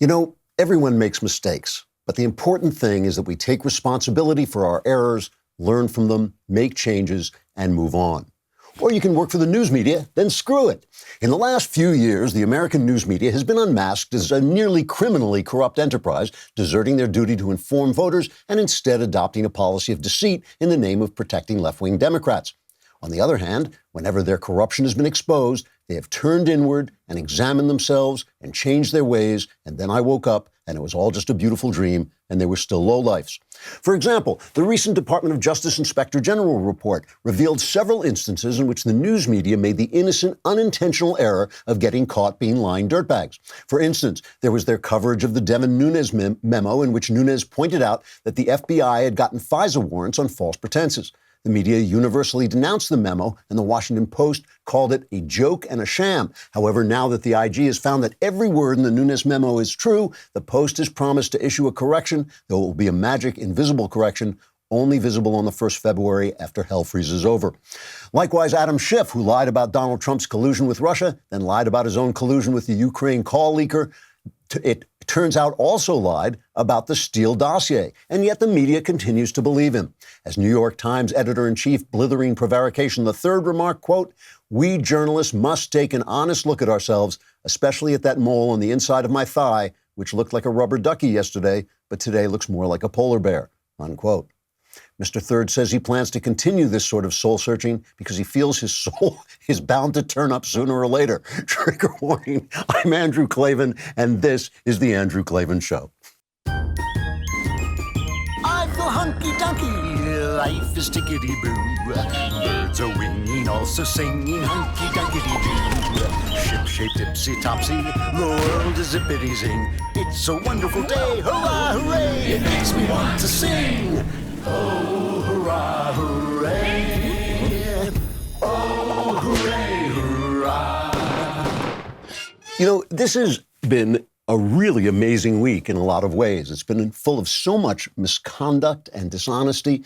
You know, everyone makes mistakes, but the important thing is that we take responsibility for our errors, learn from them, make changes, and move on. Or you can work for the news media, then screw it. In the last few years, the American news media has been unmasked as a nearly criminally corrupt enterprise, deserting their duty to inform voters and instead adopting a policy of deceit in the name of protecting left-wing Democrats. On the other hand, whenever their corruption has been exposed, they have turned inward and examined themselves and changed their ways, and then I woke up and it was all just a beautiful dream and they were still lowlifes. For example, the recent Department of Justice Inspector General report revealed several instances in which the news media made the innocent, unintentional error of getting caught being lying dirtbags. For instance, there was their coverage of the Devin Nunes memo in which Nunes pointed out that the FBI had gotten FISA warrants on false pretenses. The media universally denounced the memo, and the Washington Post called it a joke and a sham. However, now that the IG has found that every word in the Nunes memo is true, the Post has promised to issue a correction, though it will be a magic, invisible correction, only visible on the 1st February after hell freezes over. Likewise, Adam Schiff, who lied about Donald Trump's collusion with Russia, then lied about his own collusion with the Ukraine call leaker, it turns out also lied about the Steele dossier, and yet the media continues to believe him. As New York Times editor-in-chief Blithering Prevarication III remarked, quote, "We journalists must take an honest look at ourselves, especially at that mole on the inside of my thigh, which looked like a rubber ducky yesterday, but today looks more like a polar bear," unquote. Mr. Third says he plans to continue this sort of soul-searching because he feels his soul is bound to turn up sooner or later. Trigger warning, I'm Andrew Klavan, and this is The Andrew Klavan Show. I feel hunky-dunky, life is tickety-boo. Birds are winging, also singing hunky-dunky-doo. Ship-shaped, ipsy-topsy, the world is zippity-zing. It's a wonderful day, hurrah, hooray! It makes me want to sing. Oh, hurrah, hooray! Oh, hooray, hurrah! You know, this has been a really amazing week in a lot of ways. It's been full of so much misconduct and dishonesty,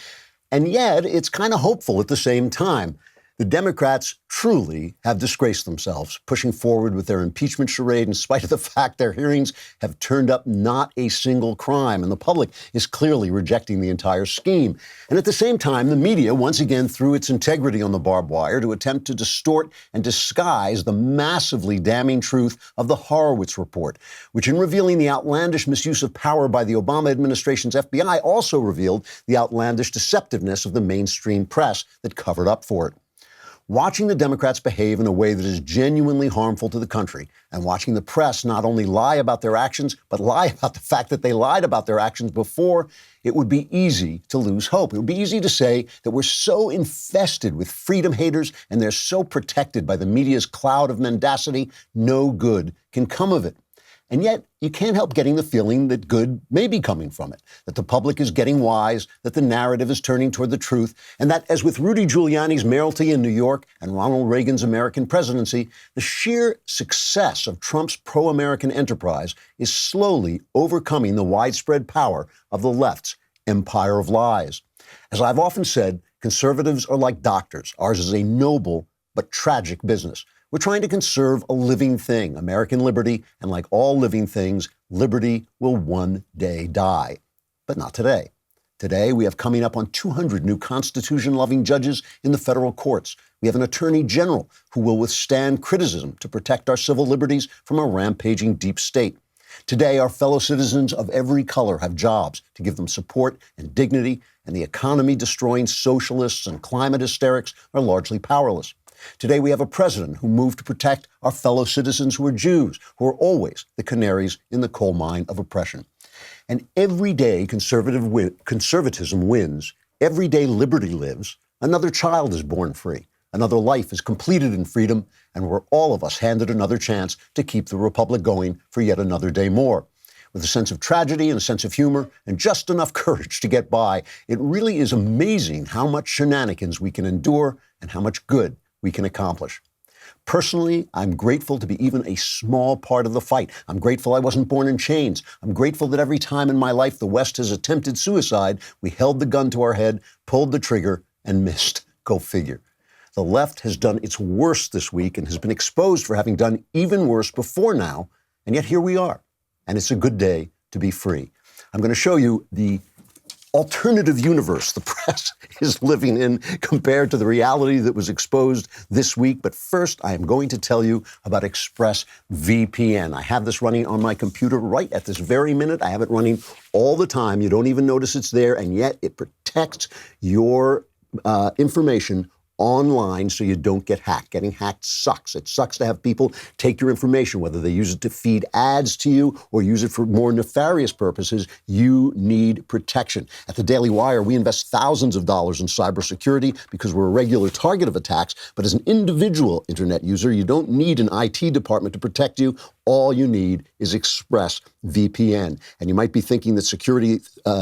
and yet it's kind of hopeful at the same time. The Democrats truly have disgraced themselves, pushing forward with their impeachment charade in spite of the fact their hearings have turned up not a single crime, and the public is clearly rejecting the entire scheme. And at the same time, the media once again threw its integrity on the barbed wire to attempt to distort and disguise the massively damning truth of the Horowitz report, which in revealing the outlandish misuse of power by the Obama administration's FBI also revealed the outlandish deceptiveness of the mainstream press that covered up for it. Watching the Democrats behave in a way that is genuinely harmful to the country, and watching the press not only lie about their actions, but lie about the fact that they lied about their actions before, it would be easy to lose hope. It would be easy to say that we're so infested with freedom haters and they're so protected by the media's cloud of mendacity, no good can come of it. And yet, you can't help getting the feeling that good may be coming from it, that the public is getting wise, that the narrative is turning toward the truth, and that, as with Rudy Giuliani's mayoralty in New York and Ronald Reagan's American presidency, the sheer success of Trump's pro-American enterprise is slowly overcoming the widespread power of the left's empire of lies. As I've often said, conservatives are like doctors. Ours is a noble but tragic business. We're trying to conserve a living thing, American liberty, and like all living things, liberty will one day die. But not today. Today, we have coming up on 200 new Constitution-loving judges in the federal courts. We have an attorney general who will withstand criticism to protect our civil liberties from a rampaging deep state. Today, our fellow citizens of every color have jobs to give them support and dignity, and the economy-destroying socialists and climate hysterics are largely powerless. Today, we have a president who moved to protect our fellow citizens who are Jews, who are always the canaries in the coal mine of oppression. And every day conservatism wins, every day liberty lives, another child is born free, another life is completed in freedom, and we're all of us handed another chance to keep the republic going for yet another day more. With a sense of tragedy and a sense of humor and just enough courage to get by, it really is amazing how much shenanigans we can endure and how much good we can accomplish. Personally, I'm grateful to be even a small part of the fight. I'm grateful I wasn't born in chains. I'm grateful that every time in my life the West has attempted suicide, we held the gun to our head, pulled the trigger, and missed. Go figure. The left has done its worst this week and has been exposed for having done even worse before now, and yet here we are. and it's a good day to be free. I'm going to show you the alternative universe the press is living in compared to the reality that was exposed this week. But first, I am going to tell you about ExpressVPN. I have this running on my computer right at this very minute. I have it running all the time. You don't even notice it's there, and yet it protects your information online so you don't get hacked. Getting hacked sucks. It sucks to have people take your information, whether they use it to feed ads to you or use it for more nefarious purposes. You need protection. At the Daily Wire, we invest thousands of dollars in cybersecurity because we're a regular target of attacks. But as an individual internet user, you don't need an IT department to protect you. All you need is ExpressVPN. And you might be thinking that security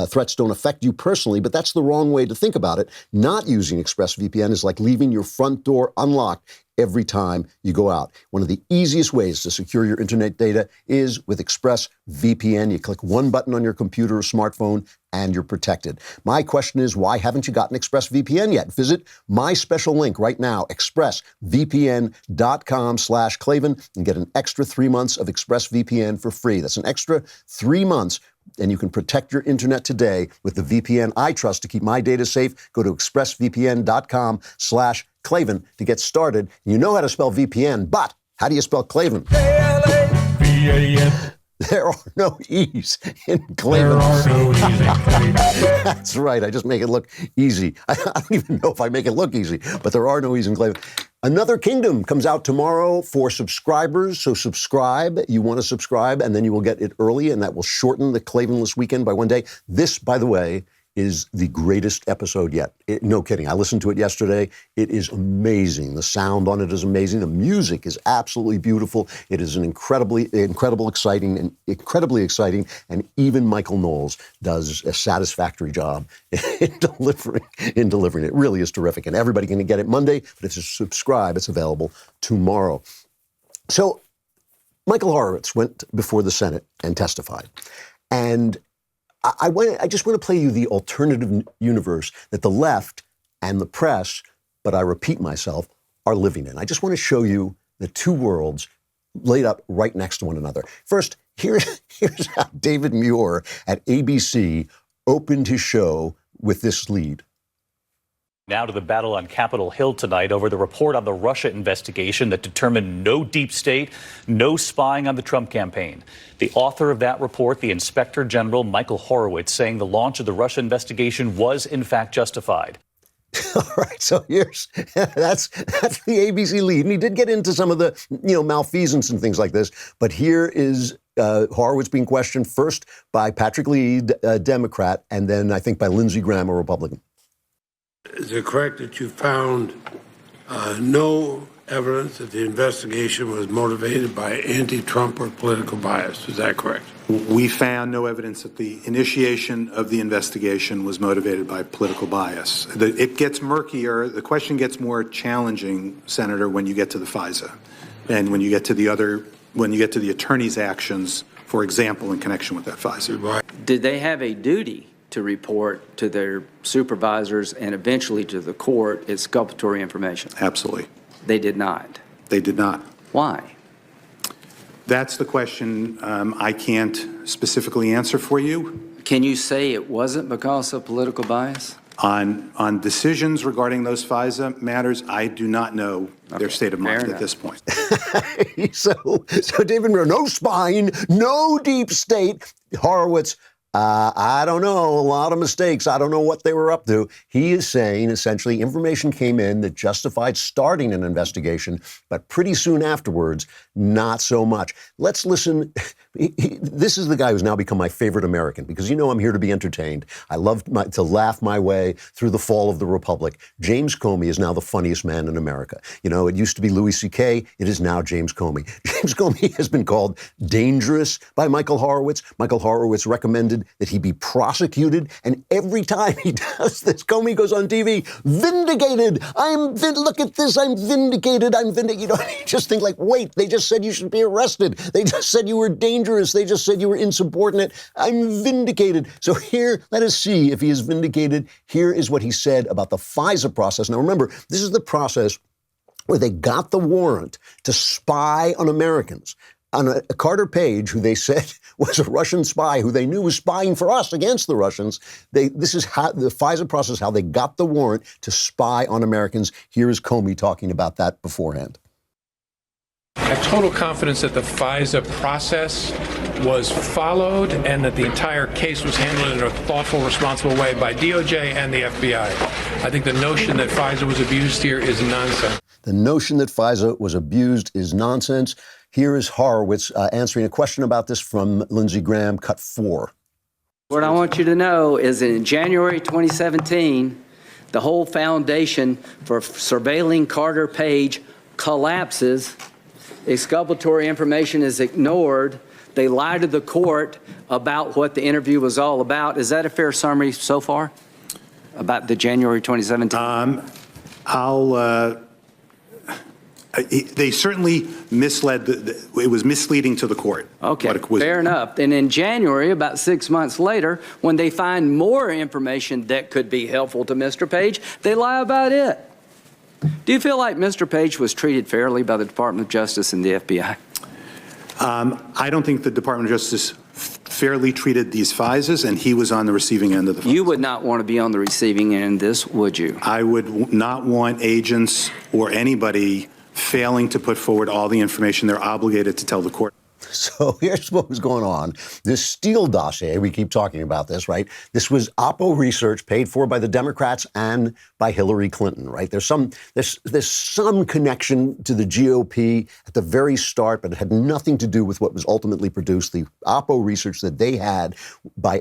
threats don't affect you personally, but that's the wrong way to think about it. Not using ExpressVPN is like leaving your front door unlocked every time you go out. One of the easiest ways to secure your internet data is with ExpressVPN. You click one button on your computer or smartphone and you're protected. My question is, why haven't you gotten ExpressVPN yet? Visit my special link right now, expressvpn.com/Klavan, and get an extra 3 months of ExpressVPN for free. That's an extra 3 months, and you can protect your internet today with the VPN I trust to keep my data safe. Go to expressvpn.com/Klavan to get started. You know how to spell VPN, but how do you spell Klavan? Klavan. There are no E's in Klavan. There are no E's in Klavan. That's right. I just make it look easy. I don't even know if I make it look easy, but there are no E's in Klavan. Another Kingdom comes out tomorrow for subscribers. So subscribe. You want to subscribe, and then you will get it early, and that will shorten the Klavanless weekend by one day. This, by the way, is the greatest episode yet. No kidding. I listened to it yesterday. It is amazing. The sound on it is amazing. The music is absolutely beautiful. It is an incredibly exciting, and even Michael Knowles does a satisfactory job in delivering it. It really is terrific, and everybody can get it Monday, but if you subscribe, it's available tomorrow. So Michael Horowitz went before the Senate and testified, and I just want to play you the alternative universe that the left and the press, but I repeat myself, are living in. I just want to show you the two worlds laid up right next to one another. First, here's how David Muir at ABC opened his show with this lead. Now to the battle on Capitol Hill tonight over the report on the Russia investigation that determined no deep state, no spying on the Trump campaign. The author of that report, the Inspector General Michael Horowitz, saying the launch of the Russia investigation was in fact justified. All right, so that's the ABC lead, and he did get into some of the malfeasance and things like this. But here is Horowitz being questioned first by Patrick Leahy, a Democrat, and then I think by Lindsey Graham, a Republican. Is it correct that you found no evidence that the investigation was motivated by anti-Trump or political bias? Is that correct? We found no evidence that the initiation of the investigation was motivated by political bias. It gets murkier. The question gets more challenging, Senator, when you get to the FISA and when you get to the attorney's actions, for example, in connection with that FISA. Right. Did they have a duty to report to their supervisors and eventually to the court exculpatory information? Absolutely. They did not. They did not. Why? That's the question I can't specifically answer for you. Can you say it wasn't because of political bias? On decisions regarding those FISA matters, I do not know their state of mind at this point. So David Muir, no spying, no deep state. Horowitz, I don't know, a lot of mistakes. I don't know what they were up to. He is saying, essentially, information came in that justified starting an investigation, but pretty soon afterwards, not so much. Let's listen. This is the guy who's now become my favorite American, because I'm here to be entertained. I love to laugh my way through the fall of the Republic. James Comey is now the funniest man in America. It used to be Louis C.K., it is now James Comey. James Comey has been called dangerous by Michael Horowitz. Michael Horowitz recommended that he be prosecuted, and every time he does this, Comey goes on TV, vindicated. Look at this, I'm vindicated. You just think wait, they just said you should be arrested. They just said you were dangerous. They just said you were insubordinate. I'm vindicated. So here, let us see if he is vindicated. Here is what he said about the FISA process. Now remember, this is the process where they got the warrant to spy on Americans. on a Carter Page, who they said was a Russian spy, who they knew was spying for us against the Russians. This is how the FISA process, how they got the warrant to spy on Americans. Here is Comey talking about that beforehand. I have total confidence that the FISA process was followed and that the entire case was handled in a thoughtful, responsible way by DOJ and the FBI. I think the notion that FISA was abused here is nonsense. The notion that FISA was abused is nonsense. Here is Horowitz answering a question about this from Lindsey Graham, cut 4. What I want you to know is that in January 2017, the whole foundation for surveilling Carter Page collapses. Exculpatory information is ignored. They lie to the court about what the interview was all about. Is that a fair summary so far about the January 2017? They certainly misled. It was misleading to the court. Okay, fair enough. And in January, about 6 months later, when they find more information that could be helpful to Mr. Page, they lie about it. Do you feel like Mr. Page was treated fairly by the Department of Justice and the FBI? I don't think the Department of Justice fairly treated these FISAs, and he was on the receiving end of the FISA. You would not want to be on the receiving end of this, would you? I would not want agents or anybody failing to put forward all the information they're obligated to tell the court. So here's what was going on. This Steele dossier, we keep talking about this, right? This was Oppo research paid for by the Democrats and by Hillary Clinton, right? There's some connection to the GOP at the very start, but it had nothing to do with what was ultimately produced. The Oppo research that they had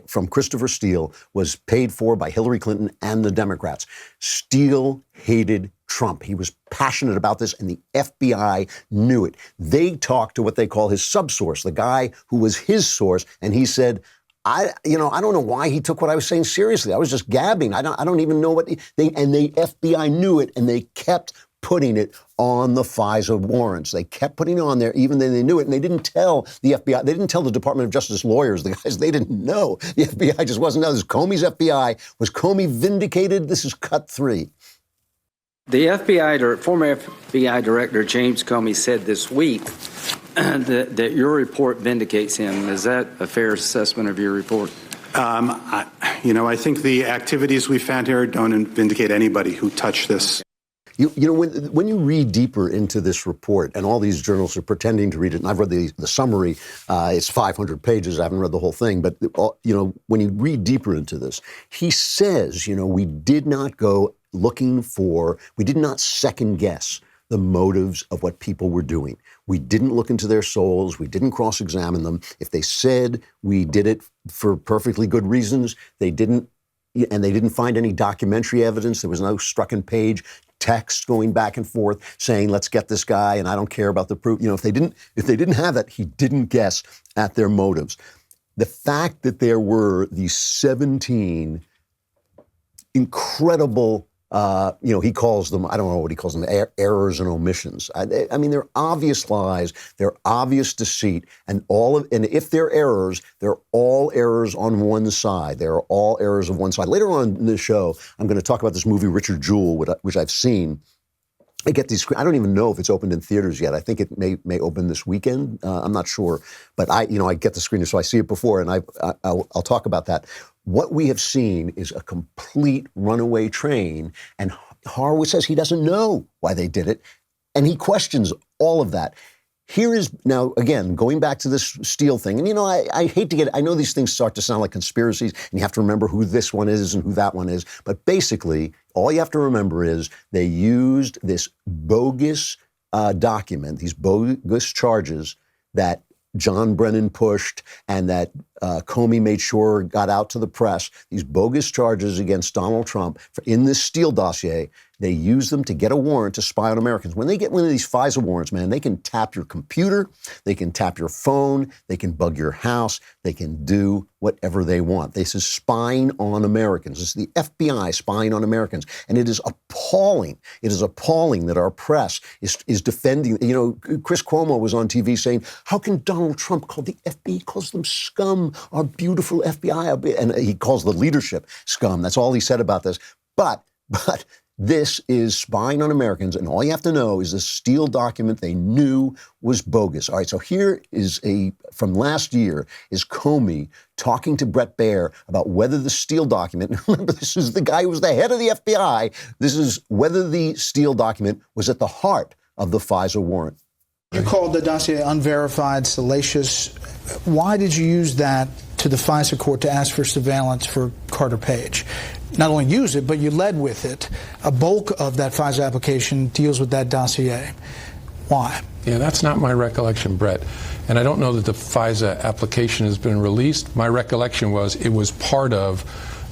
from Christopher Steele was paid for by Hillary Clinton and the Democrats. Steele hated Trump. He was passionate about this, and the FBI knew it. They talked to what they call his subsource, the guy who was his source, and he said, I don't know why he took what I was saying seriously. I was just gabbing. I don't even know what the FBI knew it, and they kept putting it on the FISA warrants. They kept putting it on there even though they knew it, and they didn't tell the FBI. They didn't tell the Department of Justice lawyers, the guys, they didn't know. The FBI just wasn't know. This is Comey's FBI. Was Comey vindicated? This is cut 3. The former FBI Director James Comey said this week that your report vindicates him. Is that a fair assessment of your report? I think the activities we found here don't vindicate anybody who touched this. When you read deeper into this report, and all these journalists are pretending to read it, and I've read the summary, it's 500 pages, I haven't read the whole thing, but, when you read deeper into this, he says, we did not go we did not second guess the motives of what people were doing. We didn't look into their souls. We didn't cross-examine them. If they said we did it for perfectly good reasons, they didn't find any documentary evidence. There was no struck-and-page text going back and forth saying, let's get this guy, and I don't care about the proof. If they didn't have that, he didn't guess at their motives. The fact that there were these 17 incredible he calls them, I don't know what he calls them, errors and omissions. I mean, they're obvious lies, they're obvious deceit, and if they're errors, they're all errors on one side. They're all errors of one side. Later on in the show, I'm going to talk about this movie, Richard Jewell, which I've seen. I get these. I don't even know if it's opened in theaters yet. I think it may open this weekend. I'm not sure, but I get the screener, so I see it before, and I'll talk about that. What we have seen is a complete runaway train, and Horowitz says he doesn't know why they did it, and he questions all of that. Here is, now, again, going back to this Steele thing, and I hate to I know these things start to sound like conspiracies, and you have to remember who this one is and who that one is, but basically, all you have to remember is they used this bogus document, these bogus charges that John Brennan pushed and that Comey made sure got out to the press, these bogus charges against Donald Trump in this Steele dossier. They use them to get a warrant to spy on Americans. When they get one of these FISA warrants, man, they can tap your computer, they can tap your phone, they can bug your house, they can do whatever they want. This is spying on Americans. This is the FBI spying on Americans. And it is appalling. It is appalling that our press is defending. Chris Cuomo was on TV saying, how can Donald Trump call the FBI, calls them scum, our beautiful FBI, and he calls the leadership scum. That's all he said about this. But This is spying on Americans, and all you have to know is the Steele document they knew was bogus. All right, so here is from last year, is Comey talking to Bret Baier about whether the Steele document, remember this is the guy who was the head of the FBI, this is whether the Steele document was at the heart of the FISA warrant. You called the dossier unverified, salacious. Why did you use that to the FISA court to ask for surveillance for Carter Page? Not only use it, but you led with it. A bulk of that FISA application deals with that dossier. Why? Yeah, that's not my recollection, Brett. And I don't know that the FISA application has been released. My recollection was it was part of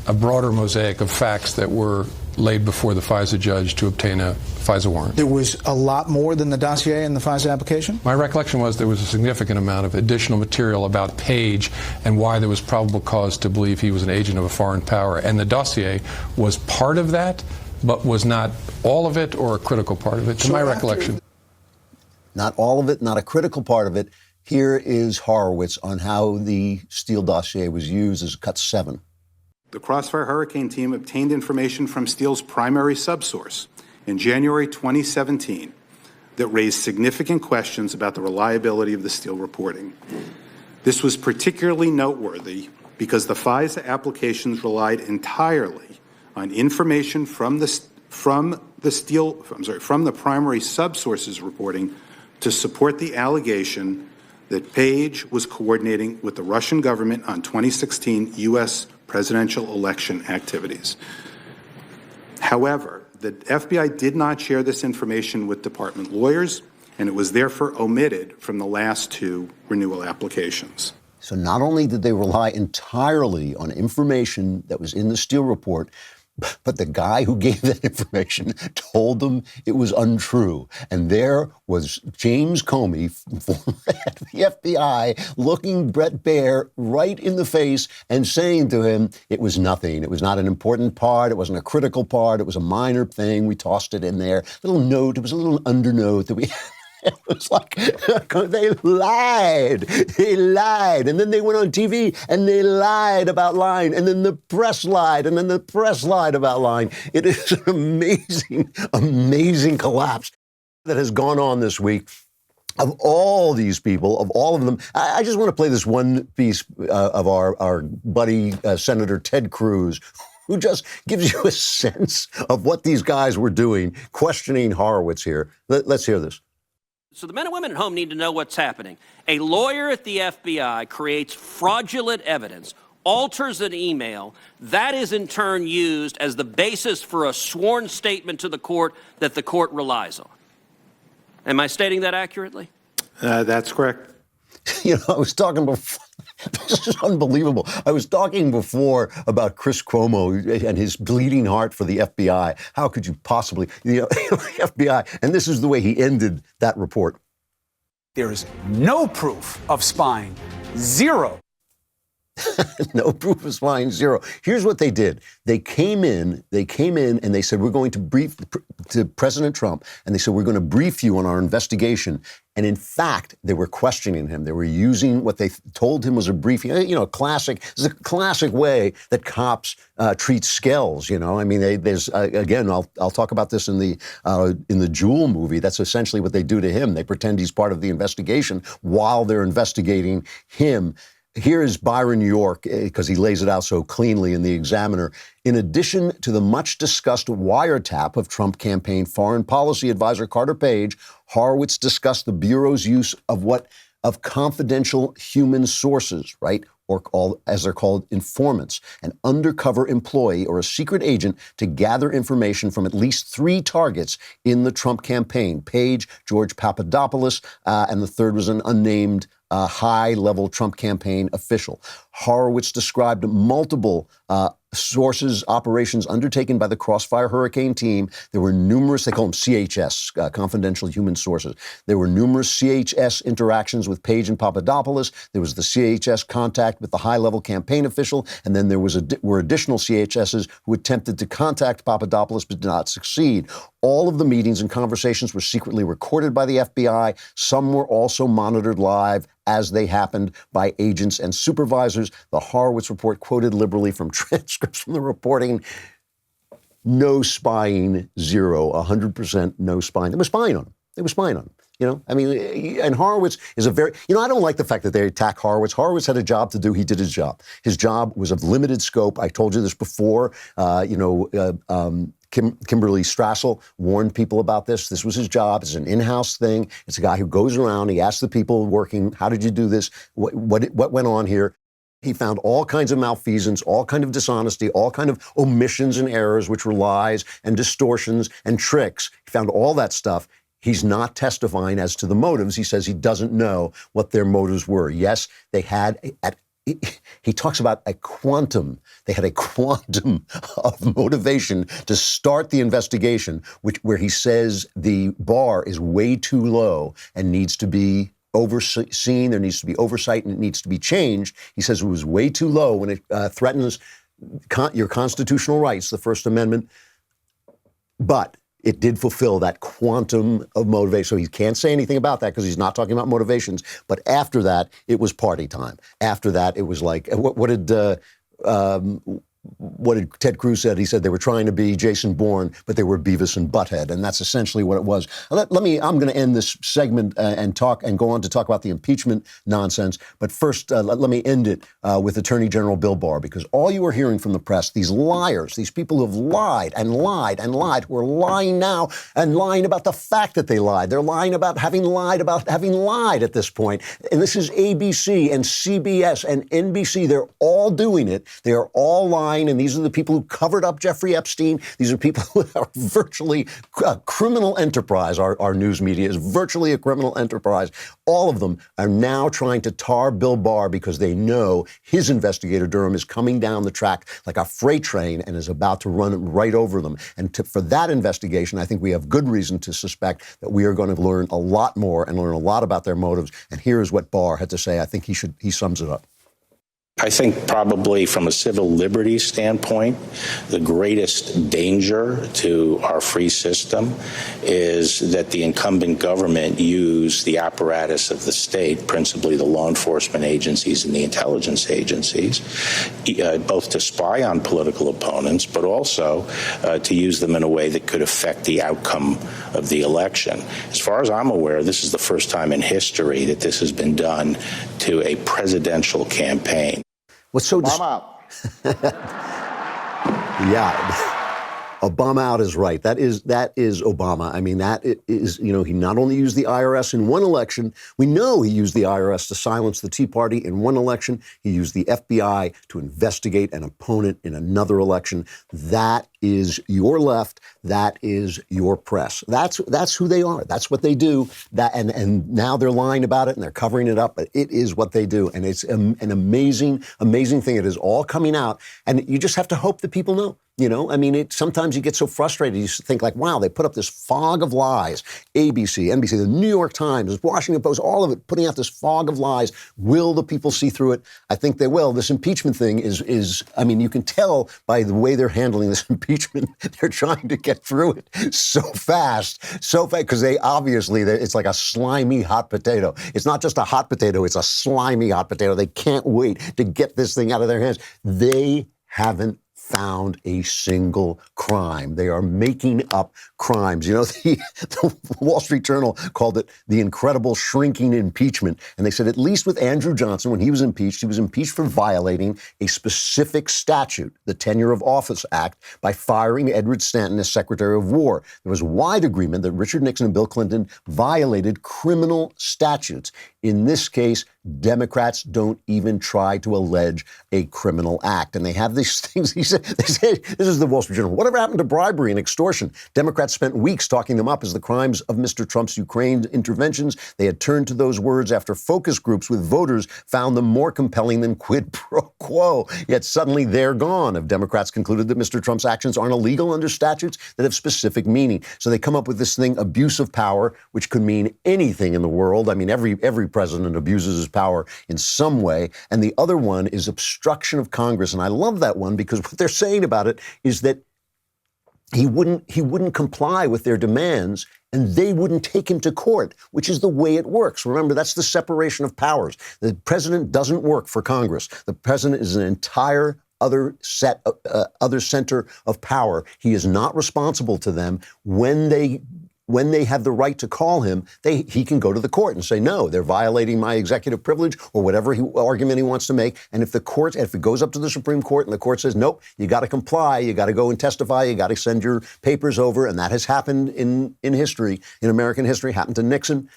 a broader mosaic of facts that were laid before the FISA judge to obtain a FISA warrant. There was a lot more than the dossier in the FISA application? My recollection was there was a significant amount of additional material about Page and why there was probable cause to believe he was an agent of a foreign power. And the dossier was part of that, but was not all of it or a critical part of it, to my recollection. Not all of it, not a critical part of it. Here is Horowitz on how the Steele dossier was used as cut 7. The Crossfire Hurricane team obtained information from Steele's primary subsource in January 2017 that raised significant questions about the reliability of the Steele reporting. This was particularly noteworthy because the FISA applications relied entirely on information from the primary subsource's reporting to support the allegation that Page was coordinating with the Russian government on 2016 U.S. presidential election activities. However, the FBI did not share this information with department lawyers, and it was therefore omitted from the last 2 renewal applications. So not only did they rely entirely on information that was in the Steele report, but the guy who gave that information told them it was untrue. And there was James Comey, former head of the FBI, looking Bret Baier right in the face and saying to him, it was nothing. It was not an important part. It wasn't a critical part. It was a minor thing. We tossed it in there. Little note. It was a little undernote that we It was like they lied. They lied. And then they went on TV and they lied about lying. And then the press lied. And then the press lied about lying. It is an amazing, amazing collapse that has gone on this week. Of all these people, of all of them, I just want to play this one piece of our buddy, Senator Ted Cruz, who just gives you a sense of what these guys were doing, questioning Horowitz here. Let's hear this. So the men and women at home need to know what's happening. A lawyer at the FBI creates fraudulent evidence, alters an email. That is in turn used as the basis for a sworn statement to the court that the court relies on. Am I stating that accurately? That's correct. You know, I was talking before. This is unbelievable. I was talking before about Chris Cuomo and his bleeding heart for the FBI. How could you possibly, FBI? And this is the way he ended that report. There is no proof of spying. 0. No proof of spying, 0. Here's what they did. They came in and they said, we're going to brief to President Trump. And they said, we're going to brief you on our investigation. And in fact, they were questioning him. They were using what they told him was a briefing. You know, this is a classic way that cops treat skells. You know, I mean, there's again, I'll talk about this in the Jewel movie. That's essentially what they do to him. They pretend he's part of the investigation while they're investigating him. Here is Byron York, because he lays it out so cleanly in the Examiner. In addition to the much-discussed wiretap of Trump campaign foreign policy advisor Carter Page, Horowitz discussed the Bureau's use of confidential human sources, right? Or as they're called, informants, an undercover employee or a secret agent to gather information from at least 3 targets in the Trump campaign: Page, George Papadopoulos, and the third was an unnamed high-level Trump campaign official. Horowitz described multiple sources, operations undertaken by the Crossfire Hurricane team. There were numerous, they call them CHS, confidential human sources. There were numerous CHS interactions with Page and Papadopoulos. There was the CHS contact with the high-level campaign official, and then there were additional CHSs who attempted to contact Papadopoulos but did not succeed. All of the meetings and conversations were secretly recorded by the FBI. Some were also monitored live as they happened by agents and supervisors. The Horowitz report quoted liberally from transcripts from the reporting. no spying, zero, 100% no spying. They were spying on him. They were spying on him. You know, I mean, and Horowitz is a very, you know, I don't like the fact that they attack Horowitz. Horowitz had a job to do. He did his job. His job was of limited scope. I told you this before. Kimberly Strassel warned people about this. This was his job. It's an in-house thing. It's a guy who goes around. He asks the people working, how did you do this? What went on here? He found all kinds of malfeasance, all kind of dishonesty, all kind of omissions and errors, which were lies and distortions and tricks. He found all that stuff. He's not testifying as to the motives. He says he doesn't know what their motives were. Yes, they had, he talks about a quantum. They had a quantum of motivation to start the investigation, where he says the bar is way too low and needs to be overseen. There needs to be oversight and it needs to be changed. He says it was way too low when it threatens your constitutional rights, the First Amendment. But it did fulfill that quantum of motivation. So he can't say anything about that because he's not talking about motivations. But after that, it was party time. After that, it was like, what did Ted Cruz said? He said they were trying to be Jason Bourne, but they were Beavis and Butthead. And that's essentially what it was. I'm going to end this segment and go on to talk about the impeachment nonsense. But first, let me end it with Attorney General Bill Barr, because all you are hearing from the press, these liars, these people who have lied and lied and lied, who are lying now and lying about the fact that they lied. They're lying about having lied at this point. And this is ABC and CBS and NBC. They're all doing it. They are all lying. And these are the people who covered up Jeffrey Epstein. These are people who are virtually a criminal enterprise. Our news media is virtually a criminal enterprise. All of them are now trying to tar Bill Barr because they know his investigator Durham is coming down the track like a freight train and is about to run right over them. And for that investigation, I think we have good reason to suspect that we are going to learn a lot more and learn a lot about their motives. And here is what Barr had to say. I think he sums it up. I think probably from a civil liberties standpoint, the greatest danger to our free system is that the incumbent government use the apparatus of the state, principally the law enforcement agencies and the intelligence agencies, both to spy on political opponents, but also to use them in a way that could affect the outcome of the election. As far as I'm aware, this is the first time in history that this has been done to a presidential campaign. What's so yeah. Obama out is right. That is Obama. I mean, that is, you know, he not only used the IRS in one election, we know he used the IRS to silence the Tea Party in one election. He used the FBI to investigate an opponent in another election. That is your left. That is your press. That's who they are. That's what they do. That and now they're lying about it and they're covering it up, but it is what they do. And it's an amazing thing. It is all coming out. And you just have to hope that people know. You know, I mean, sometimes you get so frustrated. You think like, wow, they put up this fog of lies. ABC, NBC, the New York Times, Washington Post, all of it putting out this fog of lies. Will the people see through it? I think they will. This impeachment thing is I mean, you can tell by the way they're handling this impeachment, they're trying to get through it so fast, because it's like a slimy hot potato. It's not just a hot potato, it's a slimy hot potato. They can't wait to get this thing out of their hands. They haven't found a single crime. They are making up crimes. You know, the Wall Street Journal called it the incredible shrinking impeachment. And they said at least with Andrew Johnson, when he was impeached for violating a specific statute, the Tenure of Office Act, by firing Edward Stanton as Secretary of War. There was wide agreement that Richard Nixon and Bill Clinton violated criminal statutes. In this case, Democrats don't even try to allege a criminal act. And they have these things. They say, this is the Wall Street Journal. Whatever happened to bribery and extortion? Democrats spent weeks talking them up as the crimes of Mr. Trump's Ukraine interventions. They had turned to those words after focus groups with voters found them more compelling than quid pro quo. Yet suddenly they're gone. Have Democrats concluded that Mr. Trump's actions aren't illegal under statutes that have specific meaning? So they come up with this thing, abuse of power, which could mean anything in the world. I mean, every president abuses his power in some way. And the other one is obstruction of Congress. And I love that one because what they're saying about it is that he wouldn't comply with their demands and they wouldn't take him to court, which is the way it works. Remember, that's the separation of powers. The president doesn't work for Congress. The president is an entire other center of power. He is not responsible to them. When they have the right to call him, he can go to the court and say, no, they're violating my executive privilege or whatever argument he wants to make. And if it goes up to the Supreme Court and the court says, nope, you got to comply, you got to go and testify, you got to send your papers over, and that has happened in history, in American history, happened to Nixon.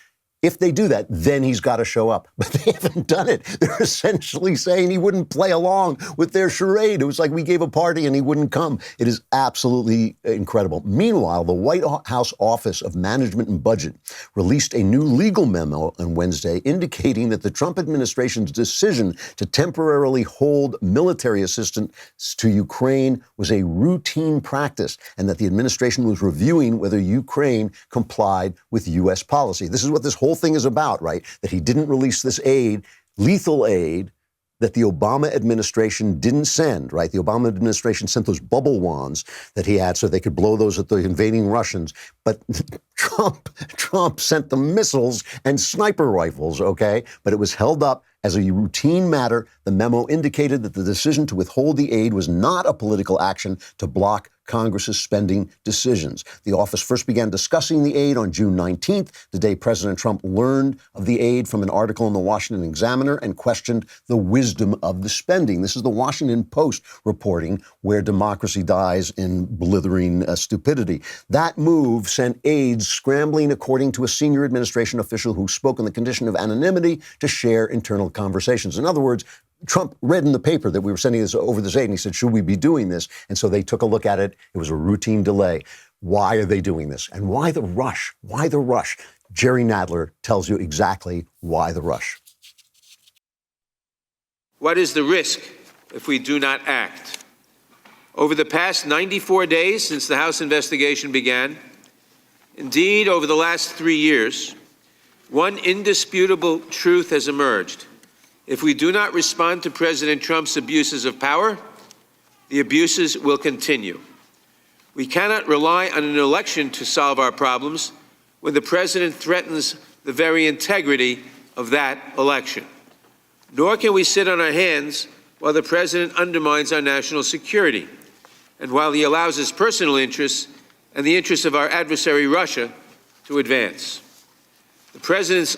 If they do that, then he's got to show up. But they haven't done it. They're essentially saying he wouldn't play along with their charade. It was like we gave a party and he wouldn't come. It is absolutely incredible. Meanwhile, the White House Office of Management and Budget released a new legal memo on Wednesday indicating that the Trump administration's decision to temporarily hold military assistance to Ukraine was a routine practice and that the administration was reviewing whether Ukraine complied with U.S. policy. This is what this whole thing is about, right? That he didn't release this aid, lethal aid, that the Obama administration didn't send, right? The Obama administration sent those bubble wands that he had so they could blow those at the invading Russians. But Trump sent the missiles and sniper rifles, okay? But it was held up as a routine matter. The memo indicated that the decision to withhold the aid was not a political action to block Congress's spending decisions. The office first began discussing the aid on June 19th, the day President Trump learned of the aid from an article in the Washington Examiner and questioned the wisdom of the spending. This is the Washington Post reporting where democracy dies in blithering stupidity. That move sent aides scrambling, according to a senior administration official who spoke on the condition of anonymity, to share internal conversations. In other words, Trump read in the paper that we were sending this over this aid, and he said, should we be doing this? And so they took a look at it. It was a routine delay. Why are they doing this? And why the rush? Why the rush? Jerry Nadler tells you exactly why the rush. What is the risk if we do not act? Over the past 94 days since the House investigation began, indeed over the last 3 years, one indisputable truth has emerged. If we do not respond to President Trump's abuses of power, the abuses will continue. We cannot rely on an election to solve our problems when the president threatens the very integrity of that election. Nor can we sit on our hands while the president undermines our national security and while he allows his personal interests and the interests of our adversary, Russia, to advance. The president's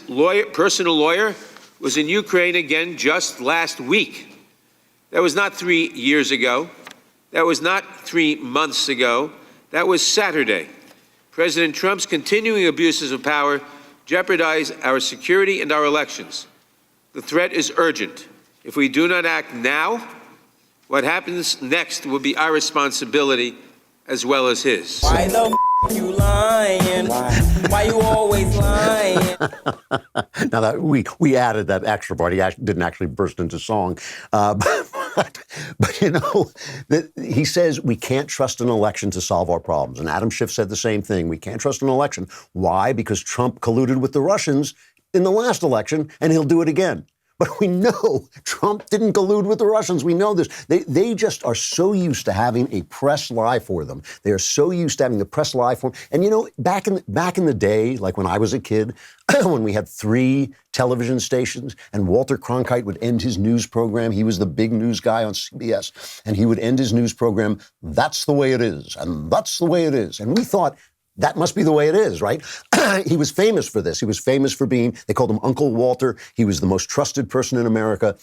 personal lawyer was in Ukraine again just last week. That was not 3 years ago. That was not 3 months ago. That was Saturday. President Trump's continuing abuses of power jeopardize our security and our elections. The threat is urgent. If we do not act now, what happens next will be our responsibility as well as his. Why the you lying? Why you always lying? Now that we added that extra part, he didn't actually burst into song, but you know, he says we can't trust an election to solve our problems. And Adam Schiff said the same thing. We can't trust an election. Why? Because Trump colluded with the Russians in the last election, and he'll do it again. But we know Trump didn't collude with the Russians. We know this. They just are so used to having a press lie for them. They are so used to having the press lie for them. And you know, back in the day, like when I was a kid, when we had 3 television stations and Walter Cronkite would end his news program, he was the big news guy on CBS, and he would end his news program, that's the way it is, and that's the way it is. And we thought, that must be the way it is, right? He was famous for this. He was famous for being, they called him Uncle Walter. He was the most trusted person in America.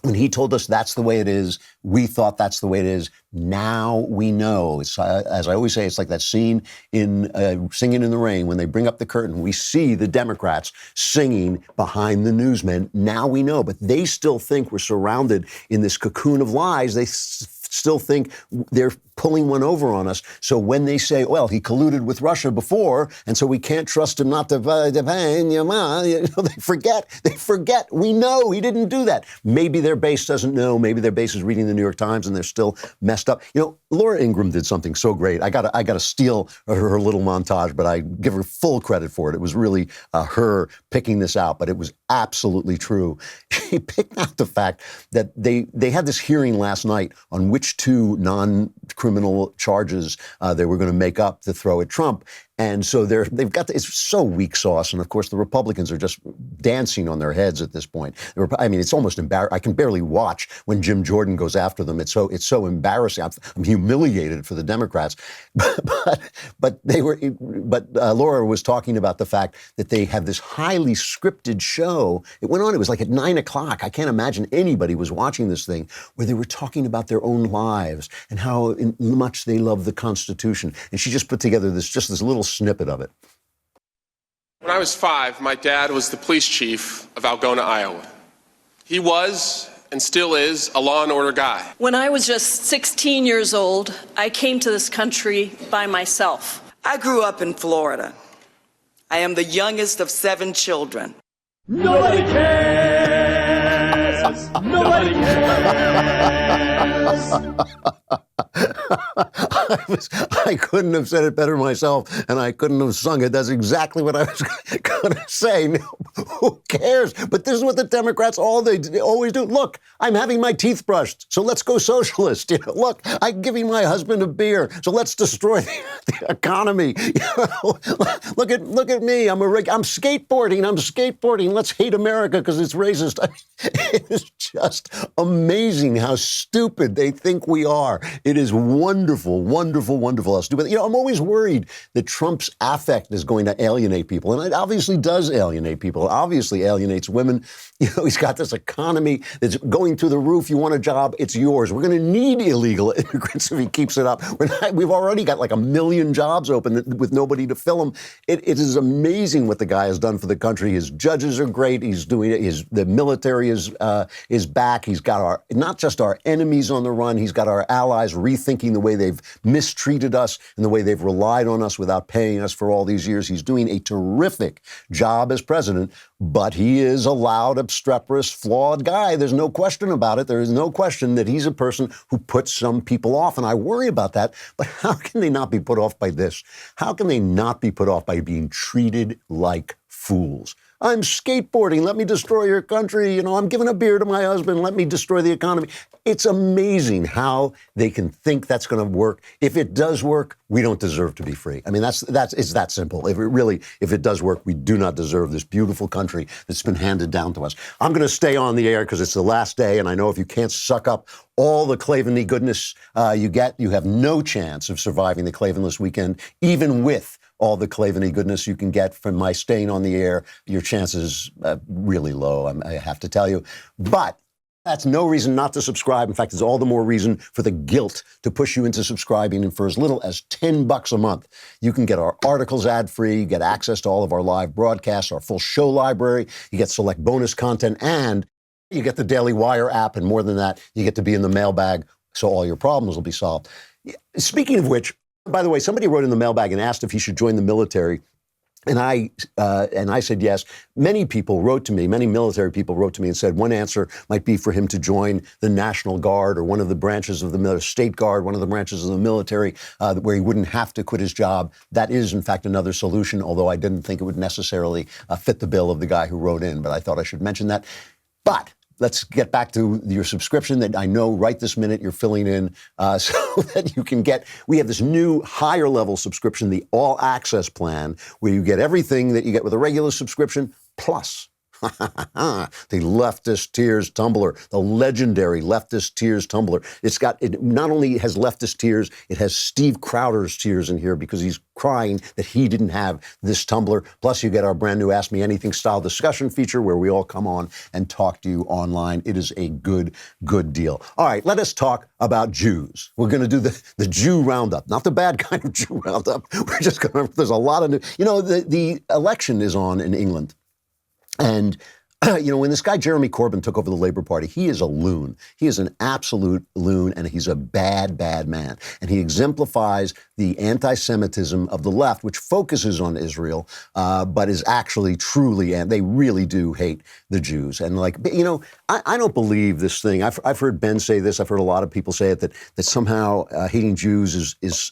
When he told us that's the way it is, we thought that's the way it is. Now we know. It's, as I always say, it's like that scene in Singing in the Rain. When they bring up the curtain, we see the Democrats singing behind the newsmen. Now we know. But they still think we're surrounded in this cocoon of lies. They still think they're pulling one over on us. So when they say, well, he colluded with Russia before, and so we can't trust him not to they forget. We know he didn't do that. Maybe their base doesn't know. Maybe their base is reading the New York Times and they're still messed up. You know, Laura Ingraham did something so great. I gotta steal her little montage, but I give her full credit for it. It was really her picking this out, but it was absolutely true. She picked out the fact that they had this hearing last night on which 2 non-criminal charges they were going to make up to throw at Trump. And so they've got it's so weak sauce. And of course, the Republicans are just dancing on their heads at this point. I mean, it's almost embarrassing. I can barely watch when Jim Jordan goes after them. It's so embarrassing. I'm humiliated for the Democrats. But Laura was talking about the fact that they have this highly scripted show. It went on. It was like at 9 o'clock. I can't imagine anybody was watching this thing where they were talking about their own lives and how much they love the Constitution. And she just put together this little snippet of it. When I was 5, my dad was the police chief of Algona, Iowa. He was and still is a law and order guy. When I was just 16 years old, I came to this country by myself. I grew up in Florida. I am the youngest of 7 children. Nobody cares! Nobody cares! I couldn't have said it better myself, and I couldn't have sung it. That's exactly what I was going to say. Who cares? But this is what the Democrats they always do. Look, I'm having my teeth brushed, so let's go socialist. Look, I'm giving my husband a beer, so let's destroy the economy. Look at me. I'm skateboarding. Let's hate America because it's racist. It is just amazing how stupid they think we are. It is wonderful, wonderful, wonderful how stupid. I'm always worried that Trump's affect is going to alienate people. And it obviously does alienate people. It obviously alienates women. He's got this economy that's going through the roof. You want a job, it's yours. We're going to need illegal immigrants if he keeps it up. We've already got like 1 million jobs open with nobody to fill them. It is amazing what the guy has done for the country. His judges are great. He's doing it. The military is back. He's got not just our enemies on the run. He's got our allies rethinking the way they've mistreated us and the way they've relied on us without paying us for all these years. He's doing a terrific job as president, but he is a loud, obstreperous, flawed guy. There's no question about it. There is no question that he's a person who puts some people off, and I worry about that. But how can they not be put off by this? How can they not be put off by being treated like fools? I'm skateboarding. Let me destroy your country. I'm giving a beer to my husband. Let me destroy the economy. It's amazing how they can think that's going to work. If it does work, we don't deserve to be free. I mean, it's that simple. If it does work, we do not deserve this beautiful country that's been handed down to us. I'm going to stay on the air because it's the last day, and I know if you can't suck up all the Klavan-y goodness you have no chance of surviving the Klavanless weekend, even with all the Klavan-y goodness you can get from my staying on the air. Your chances really low, I have to tell you. But that's no reason not to subscribe. In fact, it's all the more reason for the guilt to push you into subscribing. And for as little as $10 a month, you can get our articles ad-free, you get access to all of our live broadcasts, our full show library, you get select bonus content, and you get the Daily Wire app. And more than that, you get to be in the mailbag, so all your problems will be solved. Speaking of which, by the way, somebody wrote in the mailbag and asked if he should join the military. And I said yes. Many military people wrote to me and said one answer might be for him to join the National Guard or one of the branches of the State Guard, one of the branches of the military, where he wouldn't have to quit his job. That is, in fact, another solution, although I didn't think it would necessarily fit the bill of the guy who wrote in, but I thought I should mention that. But let's get back to your subscription that I know right this minute you're filling in so that you can we have this new higher level subscription, the All Access plan, where you get everything that you get with a regular subscription, plus the Leftist Tears Tumbler, the legendary Leftist Tears Tumbler. It not only has Leftist Tears, it has Steve Crowder's tears in here because he's crying that he didn't have this tumbler. Plus, you get our brand new Ask Me Anything style discussion feature where we all come on and talk to you online. It is a good deal. All right, let us talk about Jews. We're going to do the Jew roundup, not the bad kind of Jew roundup. We're just going to, there's a lot of new, the election is on in England. And, when this guy Jeremy Corbyn took over the Labour Party, he is a loon. He is an absolute loon, and he's a bad, bad man. And he exemplifies the anti-Semitism of the left, which focuses on Israel, but is actually truly, and they really do hate the Jews. And I don't believe this thing. I've heard Ben say this. I've heard a lot of people say it, that somehow hating Jews is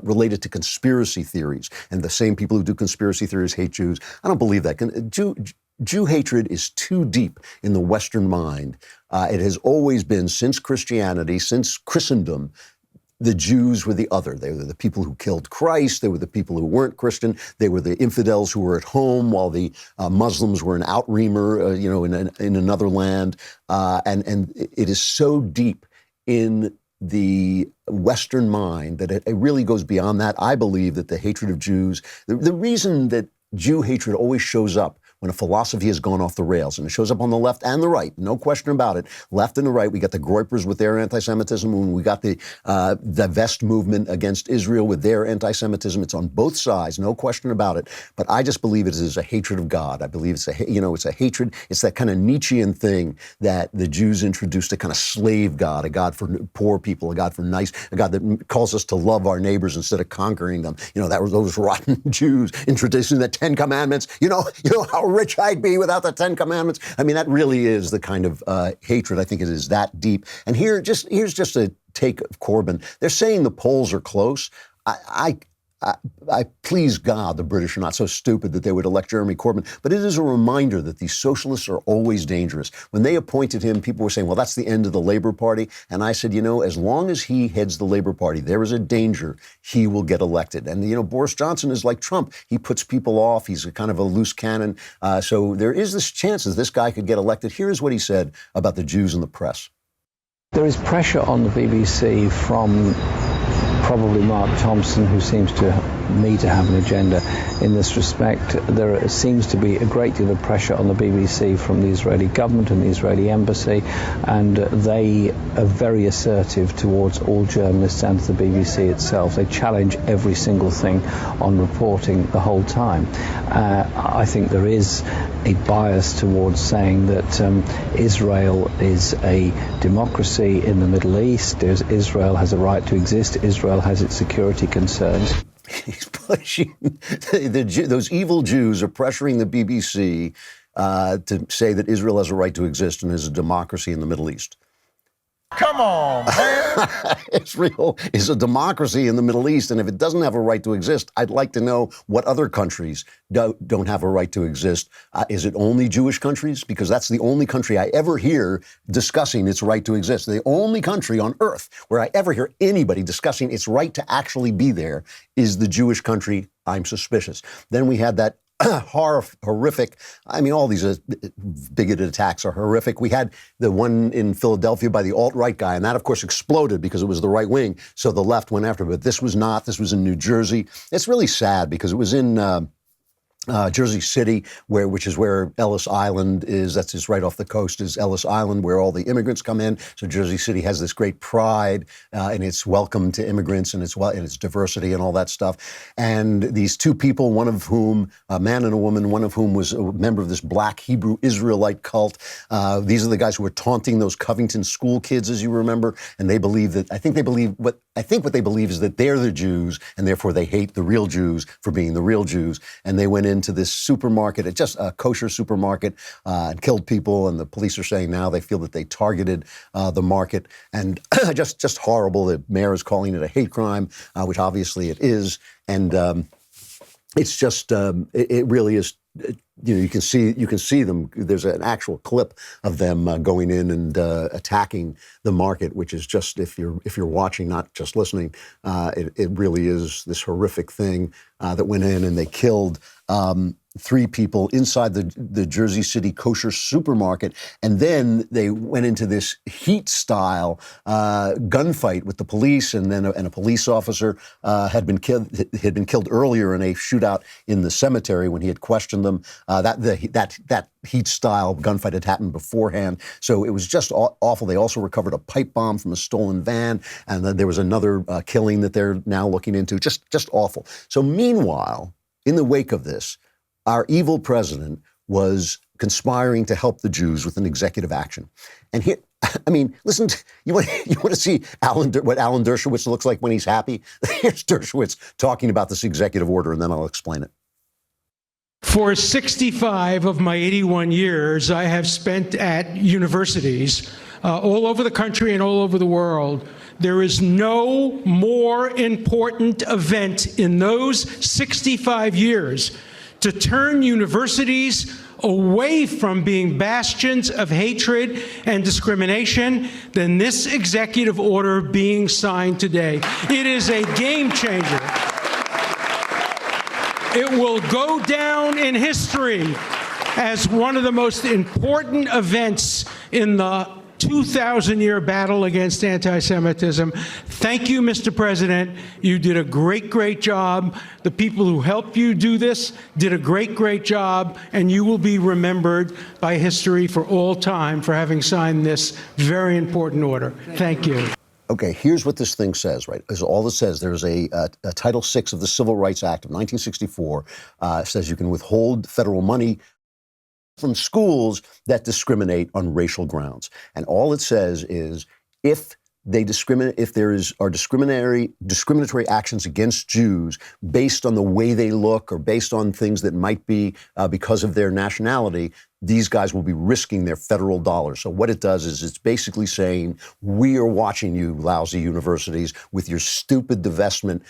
related to conspiracy theories, and the same people who do conspiracy theories hate Jews. I don't believe that. Jew hatred is too deep in the Western mind. It has always been, since Christianity, since Christendom, the Jews were the other. They were the people who killed Christ. They were the people who weren't Christian. They were the infidels who were at home while the Muslims were an outreamer, in another land. And it is so deep in the Western mind that it really goes beyond that. I believe that the hatred of Jews, the reason that Jew hatred always shows up when a philosophy has gone off the rails, and it shows up on the left and the right, no question about it. Left and the right, we got the Groypers with their anti-Semitism, and we got the Vest movement against Israel with their anti-Semitism. It's on both sides, no question about it. But I just believe it is a hatred of God. I believe it's a hatred. It's that kind of Nietzschean thing that the Jews introduced, a kind of slave God, a God for poor people, a God for nice, a God that calls us to love our neighbors instead of conquering them. That was those rotten Jews introducing the 10 Commandments. You know how rich I'd be without the 10 Commandments. I mean, that really is the kind of hatred. I think it is that deep. And here's just a take of Corbyn. They're saying the polls are close. I please God the British are not so stupid that they would elect Jeremy Corbyn. But it is a reminder that these socialists are always dangerous. When they appointed him, people were saying, well, that's the end of the Labour Party. And I said, as long as he heads the Labour Party, there is a danger he will get elected. And, Boris Johnson is like Trump. He puts people off. He's a kind of a loose cannon. So there is this chance that this guy could get elected. Here is what he said about the Jews in the press. There is pressure on the BBC from probably Mark Thompson, who seems to me to have an agenda in this respect. There seems to be a great deal of pressure on the BBC from the Israeli government and the Israeli embassy, and they are very assertive towards all journalists and the BBC itself. They challenge every single thing on reporting the whole time. I think there is a bias towards saying that Israel is a democracy in the Middle East. Israel has a right to exist. Israel has its security concerns. He's pushing those evil Jews are pressuring the BBC to say that Israel has a right to exist and is a democracy in the Middle East. Come on, man. Israel is a democracy in the Middle East, and if it doesn't have a right to exist, I'd like to know what other countries don't have a right to exist. Is it only Jewish countries? Because that's the only country I ever hear discussing its right to exist. The only country on earth where I ever hear anybody discussing its right to actually be there is the Jewish country. I'm suspicious. Then we had that horrific, all these bigoted attacks are horrific. We had the one in Philadelphia by the alt-right guy, and that, of course, exploded because it was the right wing, so the left went after it. But this was not. This was in New Jersey. It's really sad because it was in Jersey City, which is where Ellis Island is. That's just right off the coast is Ellis Island, where all the immigrants come in. So Jersey City has this great pride and its welcome to immigrants and its diversity and all that stuff. And these two people, one of whom, a man and a woman, one of whom was a member of this black Hebrew Israelite cult. These are the guys who were taunting those Covington school kids, as you remember. And they believe that, what they believe is that they're the Jews, and therefore they hate the real Jews for being the real Jews. And they went into this supermarket, just a kosher supermarket, and killed people. And the police are saying now they feel that they targeted the market. And just horrible. The mayor is calling it a hate crime, which obviously it is. And it's just, it really is. You can see them. There's an actual clip of them going in and attacking the market, which is just, if you're watching, not just listening, it really is this horrific thing that went in and they killed 3 people inside the Jersey City kosher supermarket. And then they went into this heat-style gunfight with the police, and then a police officer had been killed earlier in a shootout in the cemetery when he had questioned them. That heat-style gunfight had happened beforehand. So it was just awful. They also recovered a pipe bomb from a stolen van, and then there was another killing that they're now looking into. Just awful. So meanwhile, in the wake of this, our evil president was conspiring to help the Jews with an executive action. And here, listen, you want to see what Alan Dershowitz looks like when he's happy? Here's Dershowitz talking about this executive order, and then I'll explain it. For 65 of my 81 years, I have spent at universities all over the country and all over the world. There is no more important event in those 65 years to turn universities away from being bastions of hatred and discrimination than this executive order being signed today. It is a game changer. It will go down in history as one of the most important events in the 2,000-year battle against anti-Semitism. Thank you, Mr. President. You did a great, great job. The people who helped you do this did a great, great job, and you will be remembered by history for all time for having signed this very important order. Thank you. Okay, here's what this thing says, right? Is all it says. There's a Title VI of the Civil Rights Act of 1964 says you can withhold federal money from schools that discriminate on racial grounds. And all it says is if they discriminate, if there are discriminatory actions against Jews based on the way they look or based on things that might be because of their nationality, these guys will be risking their federal dollars. So what it does is it's basically saying, we are watching you, lousy universities, with your stupid divestment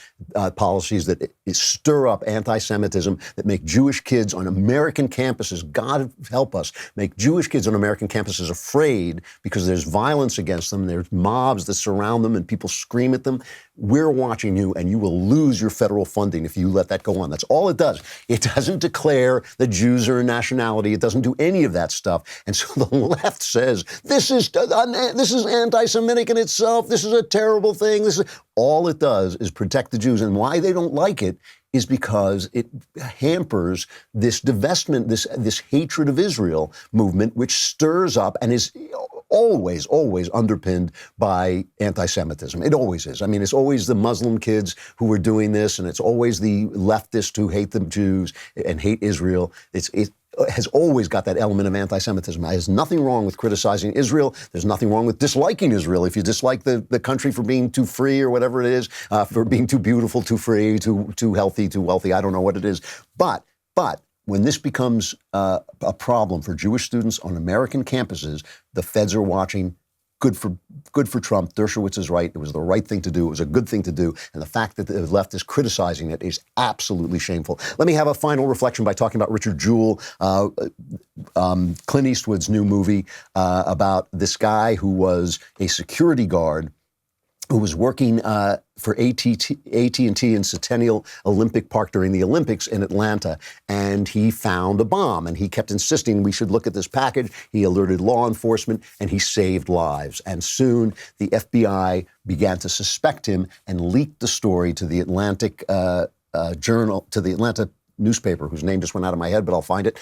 policies that stir up anti-Semitism, that make Jewish kids on American campuses, God help us, make Jewish kids on American campuses afraid because there's violence against them, there's mobs that surround them and people scream at them. We're watching you, and you will lose your federal funding if you let that go on. That's all it does. It doesn't declare that Jews are a nationality. It doesn't do any of that stuff. And so the left says, this is anti-Semitic in itself. This is a terrible thing. All it does is protect the Jews. And why they don't like it is because it hampers this divestment, this hatred of Israel movement, which stirs up and is always underpinned by anti-Semitism. It always is. I mean, it's always the Muslim kids who are doing this, and it's always the leftists who hate the Jews and hate Israel. It has always got that element of anti-Semitism. There's nothing wrong with criticizing Israel. There's nothing wrong with disliking Israel. If you dislike the country for being too free or whatever it is, for being too beautiful, too free, too healthy, too wealthy, I don't know what it is. But when this becomes a problem for Jewish students on American campuses, the feds are watching. Good for Trump. Dershowitz is right. It was the right thing to do. It was a good thing to do. And the fact that the left is criticizing it is absolutely shameful. Let me have a final reflection by talking about Richard Jewell, Clint Eastwood's new movie about this guy who was a security guard who was working for AT&T in Centennial Olympic Park during the Olympics in Atlanta, and he found a bomb, and he kept insisting we should look at this package. He alerted law enforcement, and he saved lives. And soon the FBI began to suspect him and leaked the story to the Atlantic Journal, to the Atlanta newspaper, whose name just went out of my head, but I'll find it.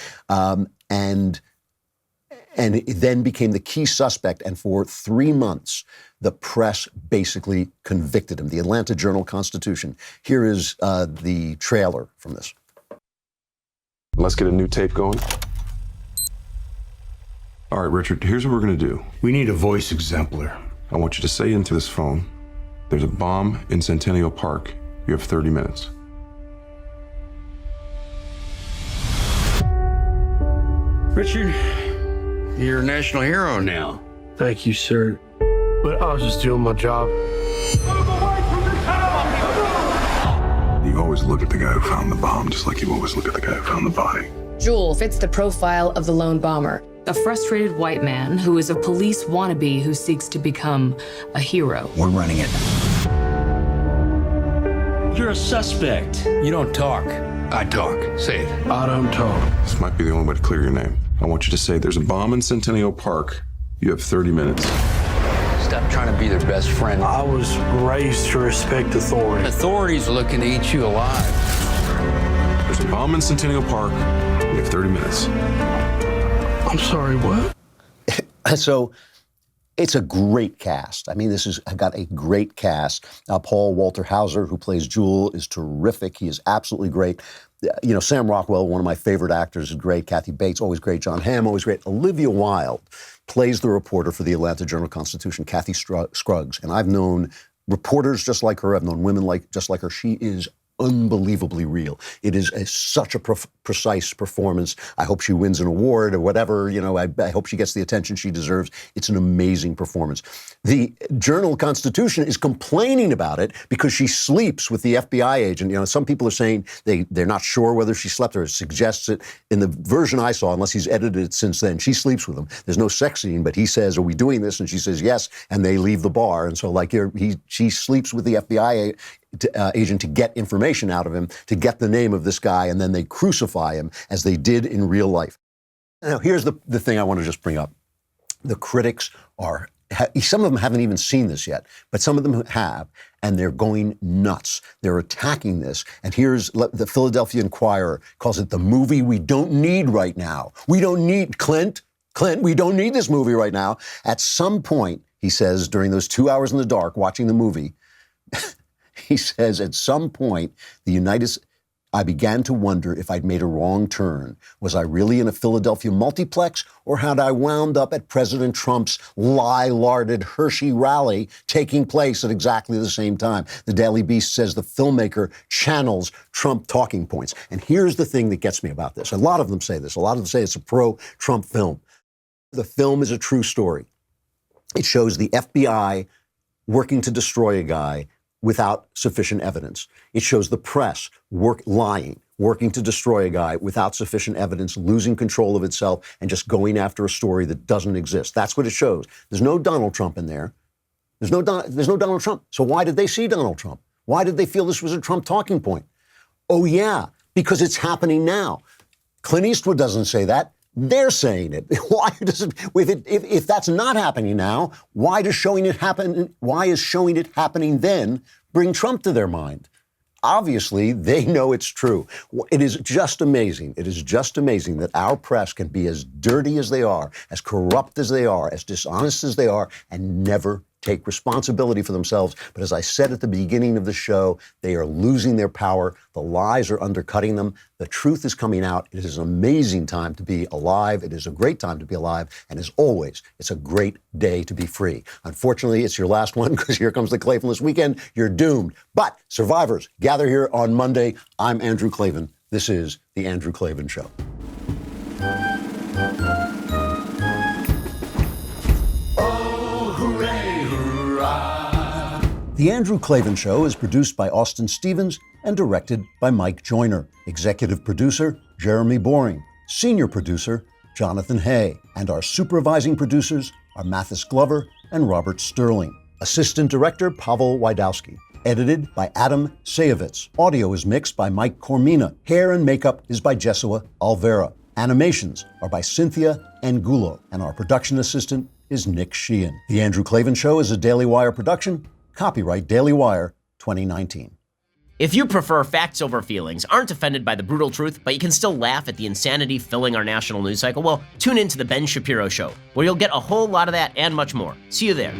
And it then became the key suspect. And for 3 months, the press basically convicted him. The Atlanta Journal-Constitution. Here is the trailer from this. Let's get a new tape going. All right, Richard, here's what we're going to do. We need a voice exemplar. I want you to say into this phone, there's a bomb in Centennial Park. You have 30 minutes. Richard, you're a national hero now. Thank you, sir. But I was just doing my job. You always look at the guy who found the bomb, just like you always look at the guy who found the body. Jewell fits the profile of the lone bomber. A frustrated white man who is a police wannabe who seeks to become a hero. We're running it. You're a suspect. You don't talk. I talk. Say it. I don't talk. This might be the only way to clear your name. I want you to say there's a bomb in Centennial Park. You have 30 minutes. Stop trying to be their best friend. I was raised to respect authority. Authority's looking to eat you alive. There's a bomb in Centennial Park. You have 30 minutes. I'm sorry, what? So it's a great cast. I mean, this has got a great cast. Paul Walter Hauser, who plays Jewell, is terrific. He is absolutely great. You know, Sam Rockwell, one of my favorite actors, is great. Kathy Bates, always great. John Hamm, always great. Olivia Wilde plays the reporter for the Atlanta Journal-Constitution, Kathy Scruggs. And I've known reporters just like her. I've known women just like her. She is unbelievably real. It is such a precise performance. I hope she wins an award or whatever. I hope she gets the attention she deserves. It's an amazing performance. The Journal-Constitution is complaining about it because she sleeps with the FBI agent. Some people are saying they're not sure whether she slept or suggests it. In the version I saw, unless he's edited it since then, she sleeps with him. There's no sex scene, but he says, "Are we doing this?" And she says, "Yes." And they leave the bar. And so she sleeps with the FBI agent to get information out of him, to get the name of this guy, and then they crucify him as they did in real life. Now, here's the thing I want to just bring up. The critics some of them haven't even seen this yet, but some of them have, and they're going nuts. They're attacking this. And here's the Philadelphia Inquirer calls it the movie we don't need right now. We don't need Clint, we don't need this movie right now. At some point, he says, during those 2 hours in the dark watching the movie, he says, at some point, I began to wonder if I'd made a wrong turn. Was I really in a Philadelphia multiplex, or had I wound up at President Trump's lie-larded Hershey rally taking place at exactly the same time? The Daily Beast says the filmmaker channels Trump talking points. And here's the thing that gets me about this. A lot of them say this. A lot of them say it's a pro-Trump film. The film is a true story. It shows the FBI working to destroy a guy without sufficient evidence. It shows the press lying, working to destroy a guy without sufficient evidence, losing control of itself, and just going after a story that doesn't exist. That's what it shows. There's no Donald Trump in there. There's no Donald Trump. So why did they see Donald Trump? Why did they feel this was a Trump talking point? Oh, yeah, because it's happening now. Clint Eastwood doesn't say that. They're saying it. Why does it? If that's not happening now, why is showing it happening then bring Trump to their mind? Obviously, they know it's true. It is just amazing. It is just amazing that our press can be as dirty as they are, as corrupt as they are, as dishonest as they are, and never take responsibility for themselves. But as I said at the beginning of the show, they are losing their power. The lies are undercutting them. The truth is coming out. It is an amazing time to be alive. It is a great time to be alive. And as always, it's a great day to be free. Unfortunately, it's your last one because here comes the Klavanless weekend. You're doomed. But survivors, gather here on Monday. I'm Andrew Klavan. This is The Andrew Klavan Show. The Andrew Klavan Show is produced by Austin Stevens and directed by Mike Joyner. Executive producer, Jeremy Boring. Senior producer, Jonathan Hay. And our supervising producers are Mathis Glover and Robert Sterling. Assistant director, Pavel Wydowski. Edited by Adam Sayevitz. Audio is mixed by Mike Cormina. Hair and makeup is by Jesua Alvera. Animations are by Cynthia Angulo. And our production assistant is Nick Sheehan. The Andrew Klavan Show is a Daily Wire production. Copyright Daily Wire 2019. If you prefer facts over feelings, aren't offended by the brutal truth, but you can still laugh at the insanity filling our national news cycle, well, tune in to The Ben Shapiro Show, where you'll get a whole lot of that and much more. See you there.